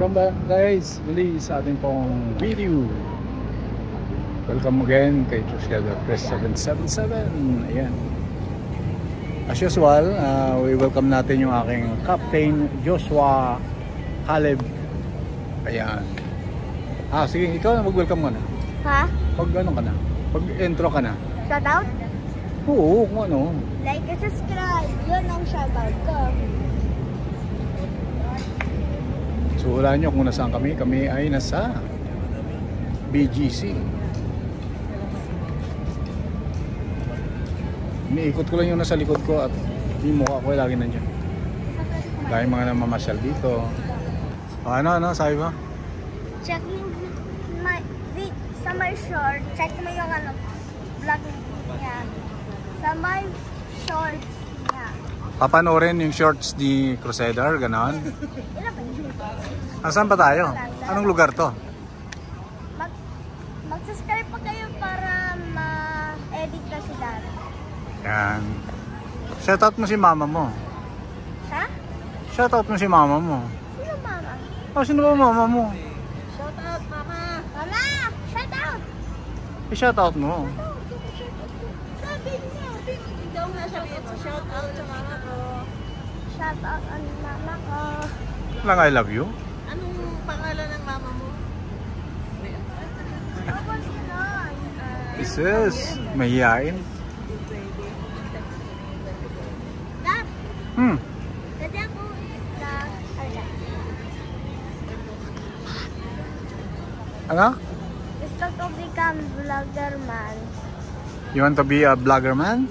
Welcome back guys, muli sa ating pong video. Welcome again kay Truskeda Press 777. Ayan. As usual, we welcome natin yung aking Captain Joshua Caleb. Ayan. Sige, ikaw na mag-welcome ka na. Ha? Pag ano ka na? Pag intro ka na. Shoutout? Oo, kung ano. Like and subscribe. Yun ang shoutout ko. So wala nyo kung nasaan kami. Kami ay nasa BGC. Iniikot ko lang yung nasa likod ko at yung mukha ko ay lagi nandiyan. Dahil mga namamasyal dito. Ano, sabi mo? Check mo sa my short. Check mo yung vlog niya. Sa my shorts niya. Papanoorin yung shorts ni Crusader, ganon. Ilan ba yun? Saan pa tayo? Anong lugar to? Mag-subscribe pa kayo para ma-edit na sila. Yan. Shoutout mo si mama mo. Ha? Shoutout mo si mama mo. Sino mama? Sino ba mama mo? Shoutout mama! Mama! Shoutout! I-shoutout mo. Sabi niya. Daw nga sabihin mo. Shoutout sa mama ko. Shoutout ang mama ko. Lang I love you. Anong pangalan ng mama mo? Jesus, mahihain. Dad! Dad ako Ano? gusto ko become vlogger man. You want to be a vlogger man?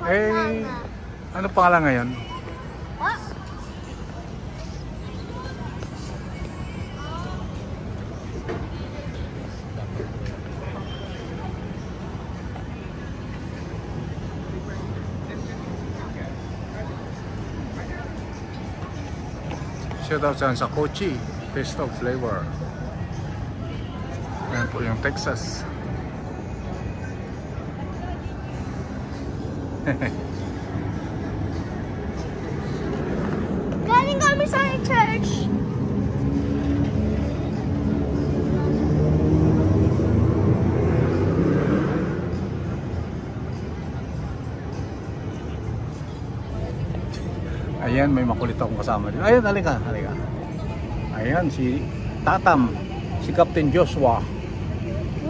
Yes. Ano pangalan ngayon? Oh! Shoutout saan sa Kochi, Taste of Flavor. Ayan po yung Texas. Galing kami sa church. Ayan, may makulit akong kasama dito. Ayan, halika. Ayan, si Tatam, si Captain Joshua.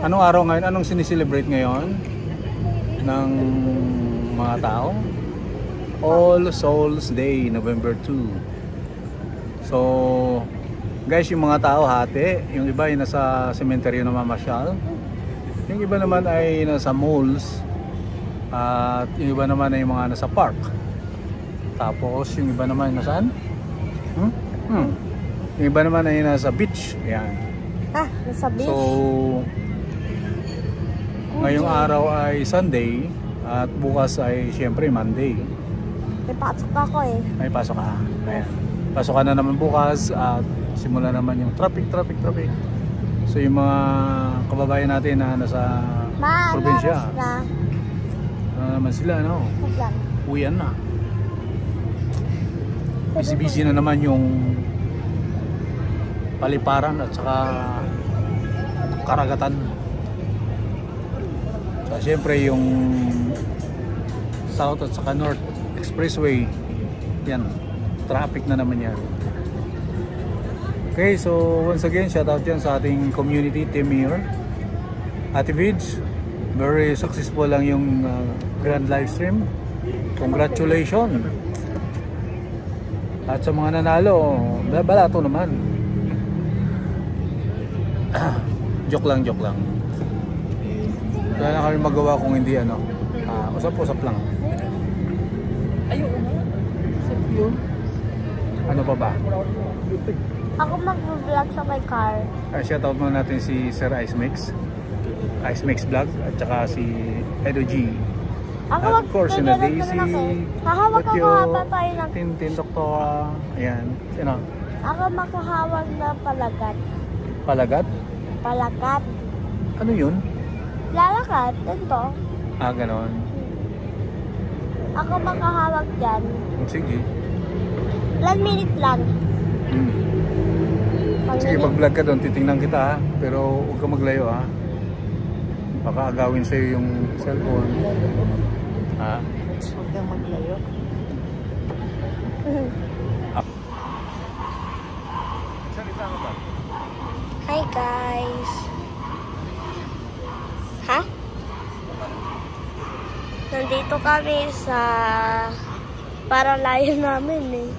Anong araw ngayon? Anong sineselebrate ngayon ng mga tao? All Souls Day, November 2. So, guys, yung mga tao hati. Yung iba ay nasa cemetery na mamasyal. Yung iba naman ay nasa malls. At yung iba naman ay mga nasa park. Tapos yung iba naman nasaan? Yung iba naman ay nasa beach. Ayan. Nasa beach. So, ngayong araw ay Sunday at bukas ay siyempre Monday. May pasok ako eh. May pasok ka. Ayan. Pasok ka na naman bukas at simula naman yung traffic. So yung mga kababayan natin na nasa probinsya. Ano naman sila, no? Uwian na. Busy na naman yung paliparan at saka karagatan. So siyempre yung South at saka North Expressway, yan, traffic na naman yan. Okay, so once again, shout out yan sa ating community team here. Ate Vids, very successful lang yung grand live stream. Congratulations! At sa mga nanalo, balato naman. Joke lang. Wala na kami magawa kung hindi usap-usap lang. Ano pa ba? Ako mag-vlog sa my car. Shoutout muna natin si Sir Ice Mix Vlog at saka si Edo G. Ako Of course, si Daisy, hahawak ako haba tayo ng Tintin, Doktora. Ayan. Sino? Ako makahawak na palagat. Palagat? Palagat. Ano yun? Lalakad. Ito. Ganon. Ako makahawak dyan. Sige. Ilan minute lang? Sige, mag-vlog ka doon, titingnan kita ha. Pero huwag ka maglayo ha. Baka agawin sa'yo yung cellphone. Ha? Huwag kang maglayo. Hi guys. Ha? Nandito kami sa parang layo namin eh.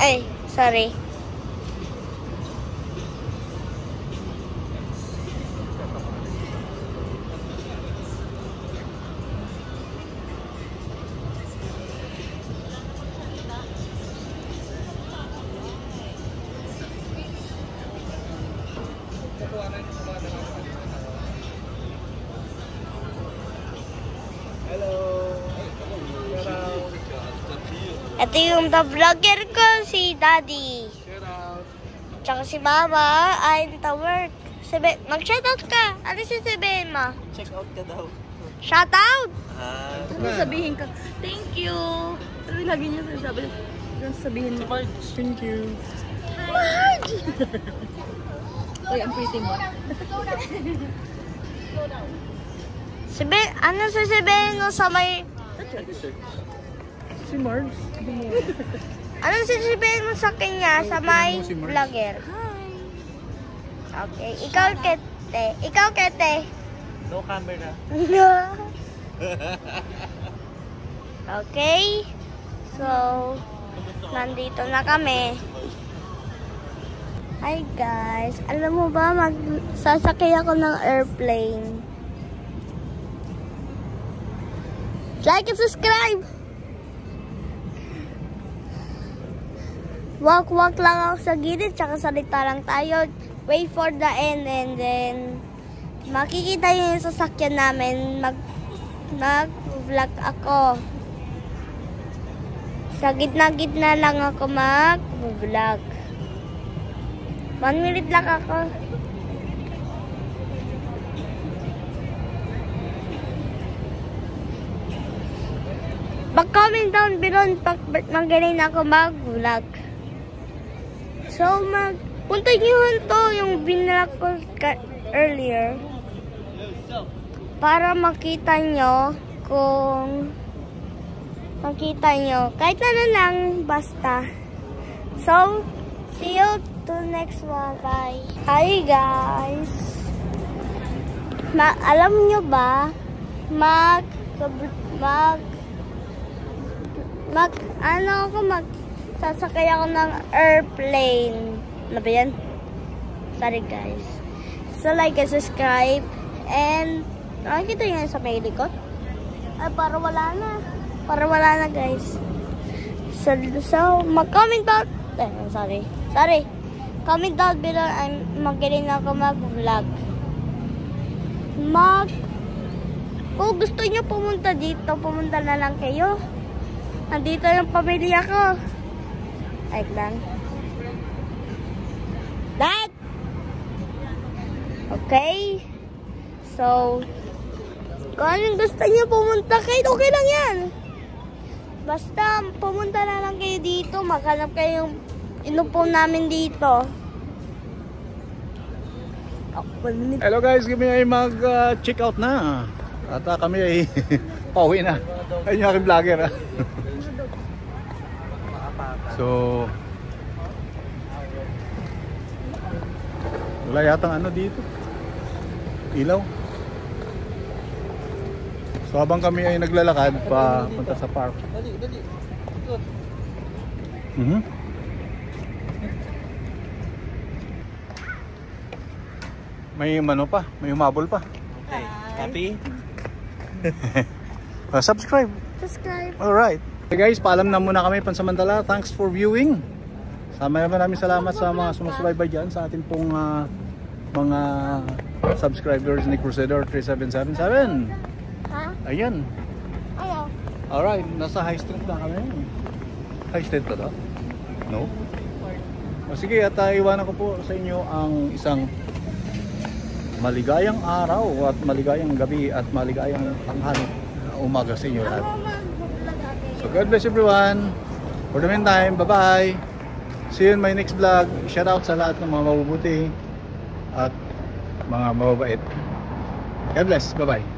Ay, sorry. Ito yung the vlogger ko, si Daddy. Tsaka si Mama ay the work. Mag-shoutout ka. Ano sasabihin mo? Check out ka daw. Shoutout? Ano sabihin ka? Thank you. Ano lagi niya sasabi? Ano sabihin mo? Thank you. Marge! Uy, ang pretty mo. Ano sasabihin mo sa may... Si Marge. Ano sasabihin mo sa kanya sa may Si Marge. vlogger? Okay. Ikaw, Kete. Ikaw, Kete. No camera. Okay. So, nandito na kami. Hi guys. Alam mo ba, magsasakay ako ng airplane. Like and subscribe! Walk lang ako sa gilid, tsaka salita lang tayo. Wait for the end and then makikita yung sasakyan namin. Mag-vlog ako. Sa gitna-gitna lang ako mag-vlog. 1 minute lang ako. Mag-comment down below pag magaling ako mag-vlog. So, punta nyo to yung binala ko earlier. Para makita nyo kung kahit ano lang, basta. So, see you to next one. Bye. Hi guys. Alam nyo ba, sasakay ako ng airplane. Ano ba yan? Sorry guys. So like and subscribe. And nakikita nyo sa may likod? Ay, para wala na guys. So mag-comment down. Sorry. Comment down below. Magaling ako mag-vlog. Kung gusto nyo pumunta dito, pumunta na lang kayo. Nandito yung pamilya ko. Like lang. Dad! Okay? So, kung anong gusto niyo pumunta kayo, okay lang yan. Basta, pumunta na lang kayo dito. Maghanap kayo yung inupo namin dito. Hello guys, kami ay mag-check out na. At kami ay pauwi na. Ayun yung aking vlogger. So, wala yatang ano dito. Ilaw. So habang kami ay naglalakad pa punta sa park. May ano pa, may humabol pa. Okay, happy? Subscribe. Alright. Okay guys, paalam na muna kami pansamantala. Thanks for viewing. Maraming salamat sa mga sumusubaybay dyan sa ating pong mga subscribers ni Crusader 3777. Ha? Ayan. Ano? Alright, nasa High Street na kami. High Street ba to? No? O sige, at iwanan ko po sa inyo ang isang maligayang araw at maligayang gabi at maligayang tanghali umaga sa inyo lahat. So God bless everyone. For the meantime, bye-bye. See you in my next vlog. Shout out sa lahat ng mga mabubuti at mga mababait. God bless. Bye-bye.